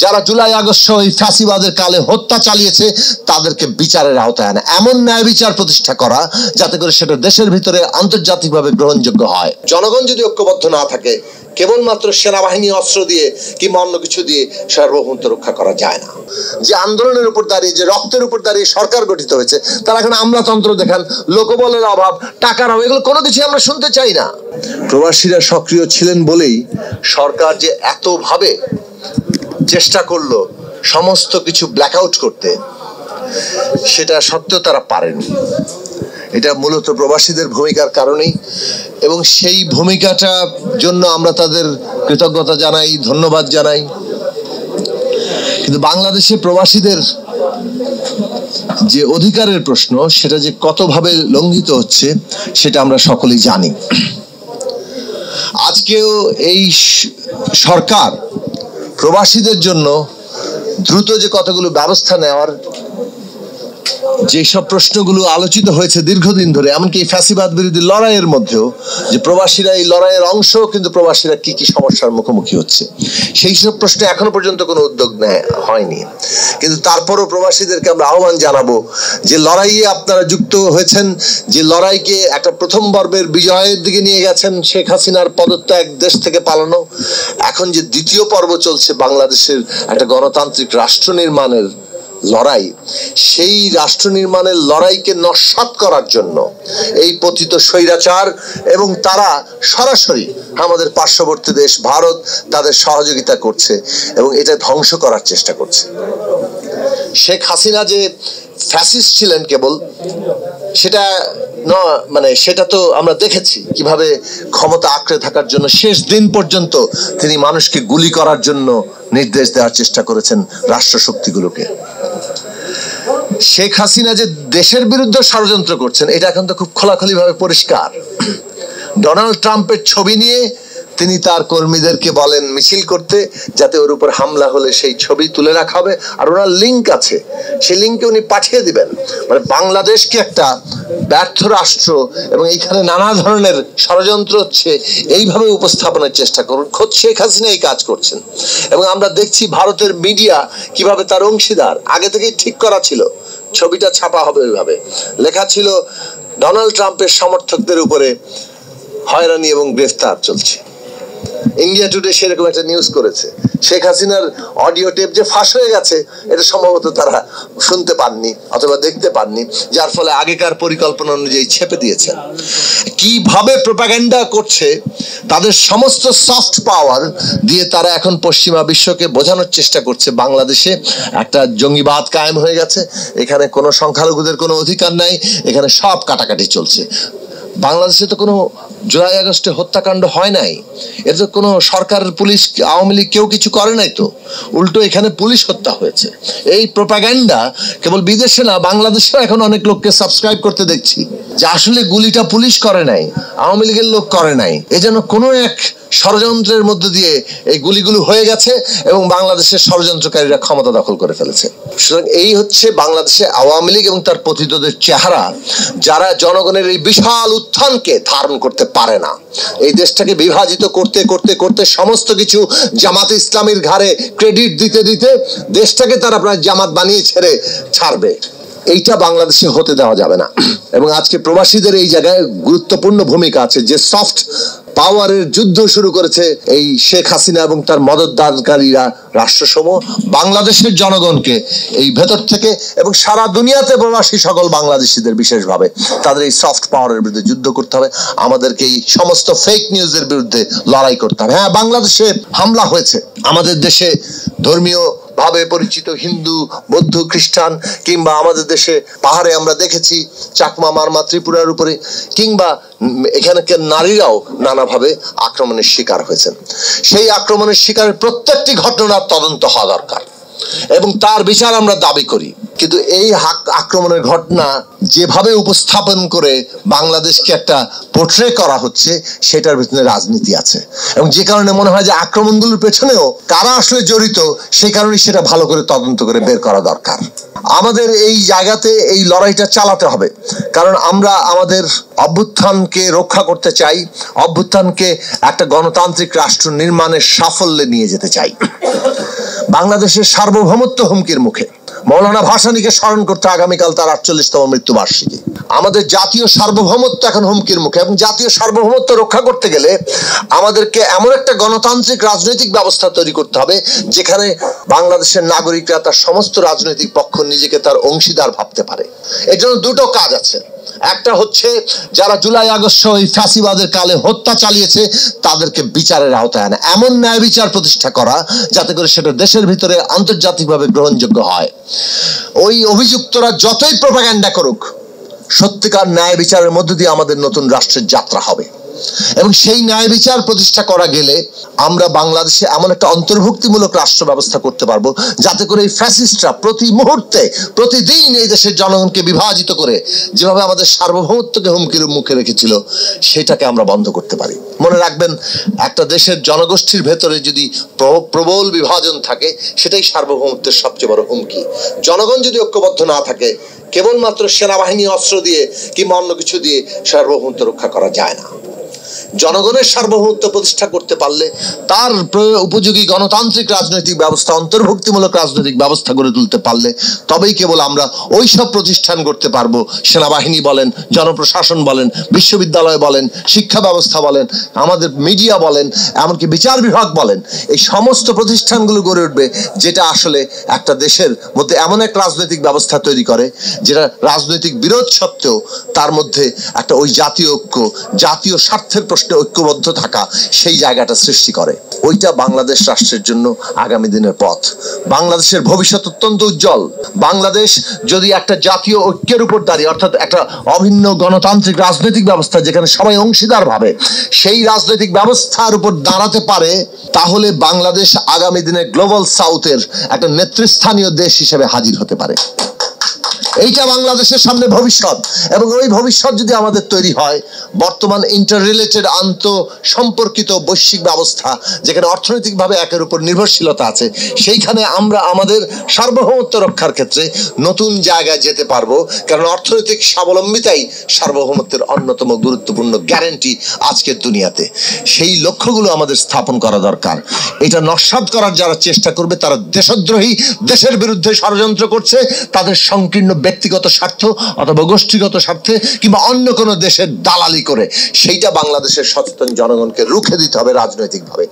যারা July August এই ফ্যাসিবাদের কালে হত্যা চালিয়েছে তাদেরকে বিচারের আওতায় আনা, এমন ন্যায় বিচার প্রতিষ্ঠা করা যাতে করে সেটা দেশের ভিতরে আন্তর্জাতিকভাবে গ্রহণযোগ্য হয়। জনগণ যদি ঐক্যবদ্ধ না থাকে, কেবলমাত্র সেনাবাহিনী অস্ত্র দিয়ে কিংবা অন্য কিছু দিয়ে সার্বভৌমত্ব রক্ষা করা যায় না। যে আন্দোলনের উপর দাঁড়িয়ে, যে রক্তের উপর দাঁড়িয়ে সরকার গঠিত হয়েছে, তারা এখন আমলাতন্ত্র দেখান, লোকবলের অভাব, টাকার অভাব, এগুলো কোনো কিছু আমরা শুনতে চাই না। প্রবাসীরা সক্রিয় ছিলেন বলেই সরকার যে এতভাবে চেষ্টা করলো সমস্ত কিছু ব্ল্যাক আউট করতে, সেটা সত্ত্বেও তারা পারেনি। এটা মূলত প্রবাসীদের ভূমিকার কারণেই, এবং সেই ভূমিকাটার জন্য আমরা তাদের কৃতজ্ঞতা জানাই, ধন্যবাদ জানাই। কিন্তু বাংলাদেশে প্রবাসীদের যে অধিকারের প্রশ্ন, সেটা যে কতভাবে লঙ্ঘিত হচ্ছে সেটা আমরা সকলেই জানি। আজকেও এই সরকার প্রবাসীদের জন্য দ্রুত যে কতগুলো ব্যবস্থা নেওয়ার, যেসব প্রশ্নগুলো আলোচিত হয়েছে দীর্ঘদিন ধরে, এমনকি ফ্যাসিবাদ বিরোধী লড়াইয়ের মধ্যেও, যে প্রবাসীরা এই লড়াইয়ের অংশ, কিন্তু প্রবাসীরা কি কি সমস্যার মুখোমুখি হচ্ছে, সেই সব প্রশ্নে এখনো পর্যন্ত কোনো উদ্যোগ হয়নি। কিন্তু তারপরও প্রবাসীদেরকে আমরা আহ্বান জানাবো যে লড়াইয়ে আপনারা যুক্ত হয়েছেন, যে লড়াইকে একটা প্রথম পর্বের বিজয়ের দিকে নিয়ে গেছেন, শেখ হাসিনার পদত্যাগ, দেশ থেকে পালানো, এখন যে দ্বিতীয় পর্ব চলছে বাংলাদেশের একটা গণতান্ত্রিক রাষ্ট্র নির্মাণের লড়াই, সেই রাষ্ট্র নির্মাণের লড়াইকে নস্যাৎ করার জন্য এই পতিত স্বৈরাচার এবং তারা সরাসরি আমাদের পার্শ্ববর্তী দেশ ভারত তাদের সহযোগিতা করছে এবং এটা ধ্বংস করার চেষ্টা করছে। শেখ হাসিনা যে ফ্যাসিস্ট ছিলেন কেবল, সেটা মানে সেটা তো আমরা দেখেছি কিভাবে ক্ষমতা আঁকড়ে থাকার জন্য শেষ দিন পর্যন্ত তিনি মানুষকে গুলি করার জন্য নির্দেশ দেওয়ার চেষ্টা করেছেন রাষ্ট্রশক্তিগুলোকে। শেখ হাসিনা যে দেশের বিরুদ্ধে ষড়যন্ত্র করছেন, এটা এখন তো খুব খোলাখুলি ভাবে পরিষ্কার। ডোনাল্ড ট্রাম্পের ছবি নিয়ে তিনি তার কর্মীদেরকে বলেন মিছিল করতে, যাতে ওর উপর হামলা হলে সেই ছবি তুলে রাখা হবে, আর ওনার লিঙ্ক আছে, সেই লিঙ্কে উনি পাঠিয়ে দিবেন। মানে বাংলাদেশকে একটা ব্যর্থ রাষ্ট্র এবং এইখানে নানা ধরনের ষড়যন্ত্র হচ্ছে, এইভাবে উপস্থাপনের চেষ্টা করুন। খোদ শেখ হাসিনা এই কাজ করছেন, এবং আমরা দেখছি ভারতের মিডিয়া কিভাবে তার অংশীদার। আগে থেকেই ঠিক করা ছিল ছবিটা ছাপা হবে, ওইভাবে লেখা ছিল ডোনাল্ড ট্রাম্পের সমর্থকদের উপরে হয়রানি এবং গ্রেফতার চলছে। ইন্ডিয়া টুডে সেরকম একটা নিউজ করেছে। শেখ হাসিনার অডিও টেপ যে ফাঁস হয়ে গেছে, এটা সম্ভবত তারা শুনতে পাননি অথবা দেখতে পাননি, যার ফলে আগেকার পরিকল্পনা অনুযায়ী ছেপে দিয়েছেন। কিভাবে প্রোপাগান্ডা করছে, তাদের সমস্ত সফট পাওয়ার দিয়ে তারা এখন পশ্চিমা বিশ্বকে বোঝানোর চেষ্টা করছে বাংলাদেশে একটা জঙ্গিবাদ কায়েম হয়ে গেছে, এখানে কোনো সংখ্যালঘুদের কোনো অধিকার নাই, এখানে সব কাটাকাটি চলছে। বাংলাদেশে তো কোনো জুলাই আগস্টে হত্যাকাণ্ড হয় নাই, এর তো কোনো সরকার, পুলিশ, আওয়ামী লীগ কেউ কিছু করে নাই, তো উল্টো এখানে পুলিশ হত্যা হয়েছে। এই প্রোপাগান্ডা কেবল বিদেশে না, বাংলাদেশেও এখন অনেক লোককে সাবস্ক্রাইব করতে দেখছি যে আসলে গুলিটা পুলিশ করে নাই, আওয়ামী লীগের লোক করে নাই, এ যেন কোনো এক ষড়যন্ত্রের মধ্য দিয়ে এই গুলিগুলো হয়ে গেছে এবং বাংলাদেশের ষড়যন্ত্রকারীরা ক্ষমতা দখল করে ফেলেছে। সুতরাং এই হচ্ছে বাংলাদেশে আওয়ামী লীগ এবং তার পতিতদের চেহারা, যারা জনগণের এই বিশাল উত্থানকে ধারণ করতে পারে না। এই দেশটাকে বিভাজিত করতে করতে করতে সমস্ত কিছু জামাতে ইসলামীর ঘাড়ে ক্রেডিট দিতে দিতে দেশটাকে তারা প্রায় জামাত বানিয়ে ছাড়বে। এইটা বাংলাদেশে হতে দেওয়া যাবে না। এবং আজকে প্রবাসীদের এই জায়গায় গুরুত্বপূর্ণ ভূমিকা আছে। যে সফট পাওয়ারের যুদ্ধ শুরু করেছে এই শেখ হাসিনা এবং তার মদতদানকারীরা রাষ্ট্রসমূহ, বাংলাদেশের জনগণকে এই ভেতর থেকে এবং সারা দুনিয়াতে প্রবাসী সকল বাংলাদেশিদের বিশেষভাবে তাদের এই সফট পাওয়ারের বিরুদ্ধে যুদ্ধ করতে হবে। আমাদেরকে এই সমস্ত ফেক নিউজের বিরুদ্ধে লড়াই করতে হবে। হ্যাঁ, বাংলাদেশে হামলা হয়েছে, আমাদের দেশে ধর্মীয় ভাবে পরিচিত হিন্দু, বৌদ্ধ, খ্রিস্টান, কিংবা আমাদের দেশে পাহাড়ে আমরা দেখেছি চাকমা, মারমা, ত্রিপুরার উপরে, কিংবা এখানকার নারীরাও নানাভাবে আক্রমণের শিকার হয়েছেন। সেই আক্রমণের শিকারের প্রত্যেকটি ঘটনার তদন্ত হওয়া দরকার এবং তার বিচার আমরা দাবি করি। কিন্তু এই আক্রমণের ঘটনা যেভাবে উপস্থাপন করে বাংলাদেশকে একটা পোর্ট্রে করা হচ্ছে, সেটার ভিতরে রাজনীতি আছে এবং যে কারণে মনে হয় যে আক্রমণগুলোর পেছনেও কারা আসলে জড়িত, সেই কারণে সেটা ভালো করে তদন্ত করে বের করা দরকার। আমাদের এই জায়গাতে এই লড়াইটা চালাতে হবে, কারণ আমরা আমাদের অভ্যুত্থানকে রক্ষা করতে চাই, অভ্যুত্থানকে একটা গণতান্ত্রিক রাষ্ট্র নির্মাণের সাফল্যে নিয়ে যেতে চাই। বাংলাদেশের সার্বভৌমত্ব হুমকির মুখে। মৌলানা ভাসানীকে স্মরণ করতে আগামীকাল তার 48তম মৃত্যুবার্ষিকী। আমাদের জাতীয় সার্বভৌমত্ব এখন হুমকির মুখে, এবং জাতীয় সার্বভৌমত্ব রক্ষা করতে গেলে আমাদেরকে এমন একটা গণতান্ত্রিক রাজনৈতিক ব্যবস্থা তৈরি করতে হবে যেখানে বাংলাদেশের নাগরিকরা তার সমস্ত রাজনৈতিক পক্ষ নিজেকে তার অংশীদার ভাবতে পারে। এর জন্য দুটো কাজ আছে। একটা হচ্ছে যারা জুলাই আগস্ট ওই ফ্যাসিবাদের কালে হত্যা চালিয়েছে তাদেরকে বিচারের আওতায় আনা, এমন ন্যায় বিচার প্রতিষ্ঠা করা যাতে করে সেটা দেশের ভিতরে আন্তর্জাতিকভাবে গ্রহণযোগ্য হয়। ওই অভিযুক্তরা যতই প্রোপাগান্ডা করুক, সত্যিকার ন্যায় বিচারের মধ্য দিয়ে আমাদের নতুন রাষ্ট্রের যাত্রা হবে। এবং সেই ন্যায় বিচার প্রতিষ্ঠা করা গেলে আমরা বাংলাদেশে এমন একটা অন্তর্ভুক্তিমূলক রাষ্ট্র ব্যবস্থা করতে পারবো যাতে করে এই ফ্যাসিস্টরা প্রতি মুহূর্তে প্রতিদিন এই দেশের জনগণকে বিভাজিত করে যেভাবে আমাদের সার্বভৌমত্বকে হুমকির মুখে রেখেছিল সেটাকে আমরা বন্ধ করতে পারি। মনে রাখবেন, একটা দেশের জনগোষ্ঠীর ভেতরে যদি প্রবল বিভাজন থাকে সেটাই সার্বভৌমত্বের সবচেয়ে বড় হুমকি। জনগণ যদি ঐক্যবদ্ধ না থাকে, কেবলমাত্র সেনাবাহিনী অস্ত্র দিয়ে কিংবা অন্য কিছু দিয়ে সার্বভৌমত্ব রক্ষা করা যায় না। জনগণের সার্বভৌমত্ব প্রতিষ্ঠা করতে পারলে, তার উপযোগী গণতান্ত্রিক রাজনৈতিক ব্যবস্থা, অন্তর্ভুক্তিমূলক রাজনৈতিক ব্যবস্থা গড়ে তুলতে পারলে তবেই কেবল আমরা ওই সব প্রতিষ্ঠান করতে পারবো, সেনাবাহিনী বলেন, জনপ্রশাসন বলেন, বিশ্ববিদ্যালয় বলেন, শিক্ষা ব্যবস্থা বলেন, আমাদের মিডিয়া বলেন, এমনকি বিচার বিভাগ বলেন, এই সমস্ত প্রতিষ্ঠানগুলো গড়ে উঠবে যেটা আসলে একটা দেশের মধ্যে এমন এক রাজনৈতিক ব্যবস্থা তৈরি করে যেটা রাজনৈতিক বিরোধ সত্ত্বেও তার মধ্যে একটা ওই জাতীয় ঐক্য, জাতীয় স্বার্থের প্রশ্নে ঐক্যবদ্ধ থাকা, সেই জায়গাটা সৃষ্টি করে। ওইটা বাংলাদেশ রাষ্ট্রের জন্য আগামী দিনের পথ। বাংলাদেশের ভবিষ্যৎ অত্যন্ত উজ্জ্বল। বাংলাদেশ যদি একটা জাতীয় ঐক্যের উপর দাঁড়িয়ে, অর্থাৎ একটা অভিন্ন গণতান্ত্রিক রাজনৈতিক ব্যবস্থা যেখানে সবাই অংশীদার ভাবে সেই রাজনৈতিক ব্যবস্থার উপর দাঁড়াতে পারে, তাহলে বাংলাদেশ আগামী দিনে গ্লোবাল সাউথের একটা নেতৃস্থানীয় দেশ হিসেবে হাজির হতে পারে। এইটা বাংলাদেশের সামনে ভবিষ্যৎ, এবং ওই ভবিষ্যৎ যদি আমাদের তৈরি হয়, বর্তমান ইন্টার রিলেটেড আন্ত সম্পর্কিত বৈশ্বিক ব্যবস্থা যেখানে অর্থনৈতিকভাবে একের উপর নির্ভরশীলতা আছে, সেইখানে আমরা আমাদের সার্বভৌমত্ব রক্ষার ক্ষেত্রে নতুন জায়গায় যেতে পারবো। কারণ অর্থনৈতিক স্বাবলম্বিতাই সার্বভৌমত্বের অন্যতম গুরুত্বপূর্ণ গ্যারান্টি আজকের দুনিয়াতে। সেই লক্ষ্যগুলো আমাদের স্থাপন করা দরকার। এটা নস্যাৎ করার যারা চেষ্টা করবে তারা দেশদ্রোহী, দেশের বিরুদ্ধে ষড়যন্ত্র করছে, তাদের সংকীর্ণ ব্যক্তিগত স্বার্থ অথবা গোষ্ঠীগত স্বার্থে কিংবা অন্য কোনো দেশের দালালি করে। সেইটা বাংলাদেশের সচেতন জনগণকে রুখে দিতে হবে রাজনৈতিকভাবে।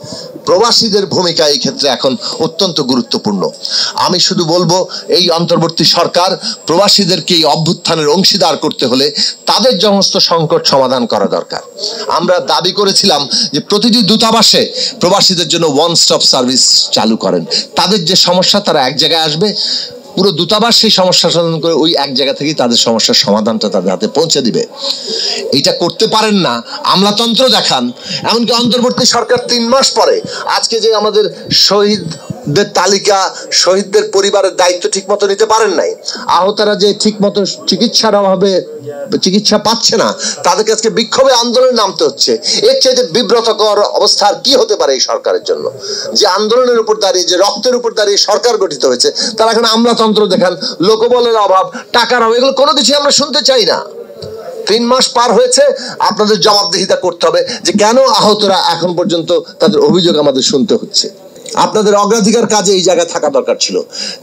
প্রবাসীদের ভূমিকা এই ক্ষেত্রে এখন অত্যন্ত গুরুত্বপূর্ণ। আমি শুধু বলবো, এই অন্তর্বর্তী সরকার প্রবাসীদেরকে এই অভ্যুত্থানের অংশীদার করতে হলে তাদের সমস্ত সংকট সমাধান করা দরকার। আমরা দাবি করেছিলাম যে প্রতিটি দূতাবাসে প্রবাসীদের জন্য ওয়ান স্টপ সার্ভিস চালু করেন। তাদের যে সমস্যা তারা এক জায়গায় আসবে, পুরো দূতাবাস সেই সমস্যা সমাধান করে ওই এক জায়গা থেকেই তাদের সমস্যার সমাধানটা তাদের হাতে পৌঁছে দিবে। এটা করতে পারেন না, আমলাতন্ত্র দেখান। এমনকি অন্তর্বর্তী সরকার 3 মাস পরে আজকে যে আমাদের শহীদদের তালিকা, শহীদদের পরিবারের দায়িত্ব ঠিক মতো নিতে পারেন নাই, আহতরা যে ঠিক মতো চিকিৎসার অভাবে চিকিৎসা পাচ্ছে না, তাদেরকে আজকে বিক্ষোভে আন্দোলনে নামতে হচ্ছে। এর চাইতে বিব্রতকর অবস্থা আর কি হতে পারে এই সরকারের জন্য? যে আন্দোলনের উপর দাঁড়িয়ে, যে রক্তের উপর দাঁড়িয়ে সরকার গঠিত হয়েছে, তারা এখন আমলাতন্ত্র দেখান, লোকবলের অভাব, টাকার অভাব, এগুলো কোনো কিছু আমরা শুনতে চাই না। 3 মাস পার হয়েছে, আপনাদের জবাবদিহিতা করতে হবে যে কেন আহতরা এখন পর্যন্ত তাদের অভিযোগ আমাদের শুনতে হচ্ছে। আপনাদের অগ্রাধিকার কাজে এই জায়গায় থাকা দরকার ছিল।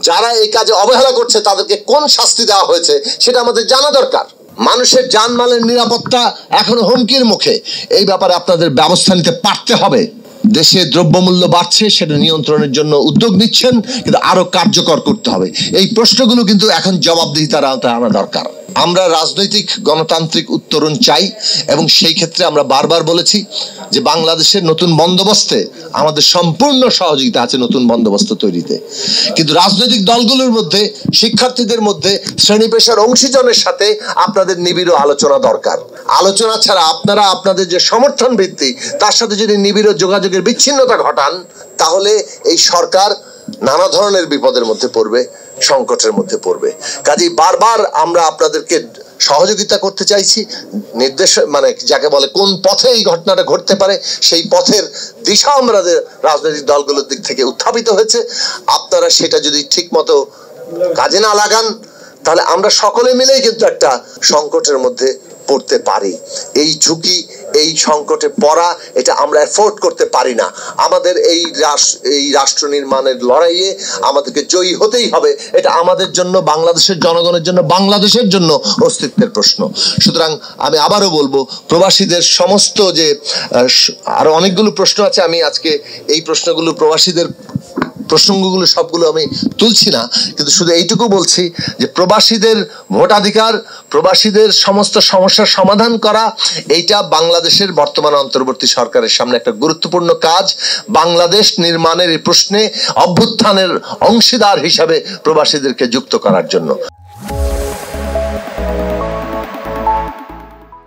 যারা এই কাজে অবহেলা করছে তাদেরকে কোন শাস্তি দেওয়া হয়েছে সেটা আমাদের জানা দরকার। মানুষের জানমালের নিরাপত্তা এখনো হুমকির মুখে, এই ব্যাপারে আপনাদের ব্যবস্থা নিতে পারতে হবে। দেশে দ্রব্যমূল্য বাড়ছে, সেটা নিয়ন্ত্রণের জন্য উদ্যোগ নিচ্ছেন, কিন্তু আরো কার্যকর করতে হবে। এই প্রশ্নগুলো কিন্তু এখন জবাবদিহিতার আওতায় আনা দরকার। আমরা রাজনৈতিক গণতান্ত্রিক উত্তরণ চাই, এবং সেই ক্ষেত্রে আমরা বারবার বলেছি যে বাংলাদেশের নতুন বন্দোবস্তে আমাদের সম্পূর্ণ সহযোগিতা আছে, নতুন বন্দোবস্ত তৈরিতে। কিন্তু রাজনৈতিক দলগুলোর মধ্যে, শিক্ষার্থীদের মধ্যে, শ্রেণী পেশার অংশীজনের সাথে আপনাদের নিবিড় আলোচনা দরকার। আলোচনা ছাড়া আপনারা আপনাদের যে সমর্থন ভিত্তি, তার সাথে যদি নিবিড় যোগাযোগের বিচ্ছিন্নতা ঘটান, তাহলে এই সরকার নানা ধরনের বিপদের মধ্যে পড়বে, সংকটের মধ্যে পড়বে। কাজেই বারবার আমরা আপনাদেরকে সহযোগিতা করতে চাইছি, নির্দেশ মানে যাকে বলে কোন পথে এই ঘটনাটা ঘটতে পারে সেই পথের দিশা আমাদের রাজনৈতিক দলগুলোর দিক থেকে উত্থাপিত হয়েছে। আপনারা সেটা যদি ঠিক মতো কাজে না লাগান, তাহলে আমরা সকলে মিলেই কিন্তু একটা সংকটের মধ্যে পড়তে পারি। এই ঝুঁকি, এই সংকটে পড়া, এটা আমরা এফোর্ড করতে পারি না। আমাদের এই রাষ্ট্র নির্মাণের লড়াইয়ে আমাদেরকে জয়ী হতেই হবে। এটা আমাদের জন্য, বাংলাদেশের জনগণের জন্য, বাংলাদেশের জন্য অস্তিত্বের প্রশ্ন। সুতরাং আমি আবারও বলবো, প্রবাসীদের সমস্ত যে আরো অনেকগুলো প্রশ্ন আছে, আমি আজকে এই প্রশ্নগুলো, প্রবাসীদের প্রসঙ্গগুলো সবগুলো আমি তুলছি না, কিন্তু শুধু এইটুকু বলছি যে প্রবাসীদের ভোটাধিকার, প্রবাসীদের সমস্ত সমস্যার সমাধান করা, এইটা বাংলাদেশের বর্তমান অন্তর্বর্তী সরকারের সামনে একটা গুরুত্বপূর্ণ কাজ। বাংলাদেশ নির্মাণের এই প্রশ্নে অভ্যুত্থানের অংশীদার হিসাবে প্রবাসীদেরকে যুক্ত করার জন্য।